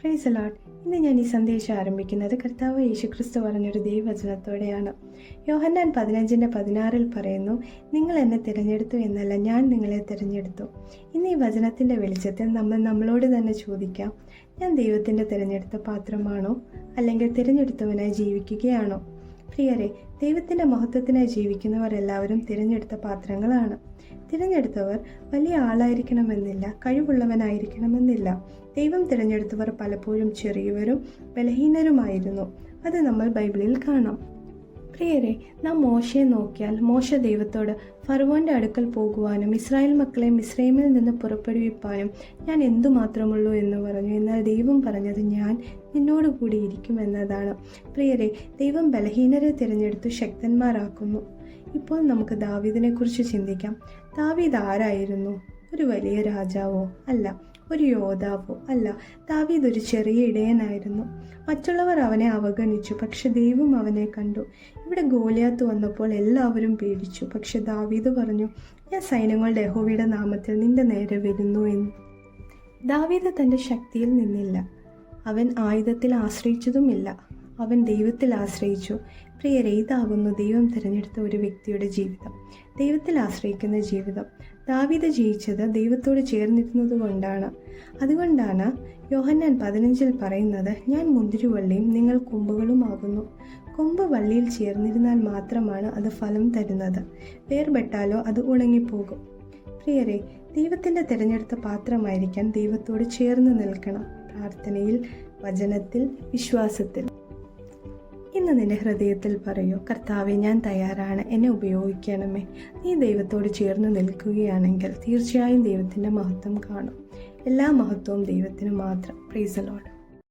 Praise Lord. ഇന്ന് ഞാൻ ഈ സന്ദേശം ആരംഭിക്കുന്നത് കർത്താവ് യേശുക്രിസ്തു പറഞ്ഞൊരു ദൈവവചനത്തോടെയാണ്. യോഹന്നാൻ 15:16 പറയുന്നു, നിങ്ങൾ എന്നെ തിരഞ്ഞെടുത്തു എന്നല്ല, ഞാൻ നിങ്ങളെ തിരഞ്ഞെടുത്തു. ഇന്ന് ഈ വചനത്തിൻ്റെ വെളിച്ചത്തിൽ നമ്മളോട് തന്നെ ചോദിക്കാം, ഞാൻ ദൈവത്തിൻ്റെ തിരഞ്ഞെടുത്ത പാത്രമാണോ, അല്ലെങ്കിൽ തിരഞ്ഞെടുത്തവനായി ജീവിക്കുകയാണോ? പ്രിയരെ, ദൈവത്തിൻ്റെ മഹത്വത്തിനായി ജീവിക്കുന്നവർ എല്ലാവരും തിരഞ്ഞെടുത്ത പാത്രങ്ങളാണ്. തിരഞ്ഞെടുത്തവർ വലിയ ആളായിരിക്കണമെന്നില്ല, കഴിവുള്ളവനായിരിക്കണമെന്നില്ല. ദൈവം തിരഞ്ഞെടുത്തവർ പലപ്പോഴും ചെറിയവരും ബലഹീനരുമായിരുന്നു. അത് നമ്മൾ ബൈബിളിൽ കാണാം. പ്രിയരെ, നാം മോശയെ നോക്കിയാൽ, മോശ ദൈവത്തോട് ഫറവോൻ്റെ അടുക്കൽ പോകുവാനും ഇസ്രായേൽ മക്കളെ മിസ്രൈമിൽ നിന്ന് പുറപ്പെടുവിപ്പാനും ഞാൻ എന്തുമാത്രമുള്ളൂ എന്ന് പറഞ്ഞു. എന്നാൽ ദൈവം പറഞ്ഞത്, ഞാൻ നിന്നോട് കൂടി ഇരിക്കുമെന്നതാണ്. പ്രിയരെ, ദൈവം ബലഹീനരെ തിരഞ്ഞെടുത്തു ശക്തന്മാരാക്കുന്നു. ഇപ്പോൾ നമുക്ക് ദാവീദിനെ കുറിച്ച് ചിന്തിക്കാം. ദാവീദ് ആരായിരുന്നു? ഒരു വലിയ രാജാവോ അല്ല, ഒരു യോദ്ധാവോ അല്ല. ദാവീദ് ഒരു ചെറിയ ഇടയനായിരുന്നു. മറ്റുള്ളവർ അവനെ അവഗണിച്ചു, പക്ഷെ ദൈവം അവനെ കണ്ടു. ഇവിടെ ഗോലിയാത്ത് വന്നപ്പോൾ എല്ലാവരും പേടിച്ചു, പക്ഷെ ദാവീദ് പറഞ്ഞു, ഞാൻ സൈന്യങ്ങളുടെ യഹോവയുടെ നാമത്തിൽ നിന്റെ നേരെ വരുന്നു എന്ന്. ദാവീദ് തൻ്റെ ശക്തിയിൽ നിന്നില്ല, അവൻ ആയുധത്തിൽ ആശ്രയിച്ചതുമില്ല, അവൻ ദൈവത്തിൽ ആശ്രയിച്ചു. പ്രിയരെ, ഇതാകുന്നു ദൈവം തിരഞ്ഞെടുത്ത ഒരു വ്യക്തിയുടെ ജീവിതം, ദൈവത്തിൽ ആശ്രയിക്കുന്ന ജീവിതം. ദാവീദ് ജയിച്ചത് ദൈവത്തോട് ചേർന്നിരുന്നത് കൊണ്ടാണ്. അതുകൊണ്ടാണ് യോഹന്നാൻ 15 പറയുന്നത്, ഞാൻ മുന്തിരിവള്ളിയും നിങ്ങൾ കൊമ്പുകളുമാകുന്നു. കൊമ്പ് വള്ളിയിൽ ചേർന്നിരുന്നാൽ മാത്രമാണ് അത് ഫലം തരുന്നത്, വേർപെട്ടാലോ അത് ഉണങ്ങിപ്പോകും. പ്രിയരെ, ദൈവത്തിൻ്റെ തിരഞ്ഞെടുത്ത പാത്രമായിരിക്കാൻ ദൈവത്തോട് ചേർന്ന് നിൽക്കണം, പ്രാർത്ഥനയിൽ, വചനത്തിൽ, വിശ്വാസത്തിൽ. ഇന്ന് നിന്റെ ഹൃദയത്തിൽ പറയൂ, കർത്താവെ, ഞാൻ തയ്യാറാണ്, എന്നെ ഉപയോഗിക്കണമേ. നീ ദൈവത്തോട് ചേർന്ന് നിൽക്കുകയാണെങ്കിൽ തീർച്ചയായും ദൈവത്തിൻ്റെ മഹത്വം കാണും. എല്ലാ മഹത്വവും ദൈവത്തിന് മാത്രം. Praise the Lord.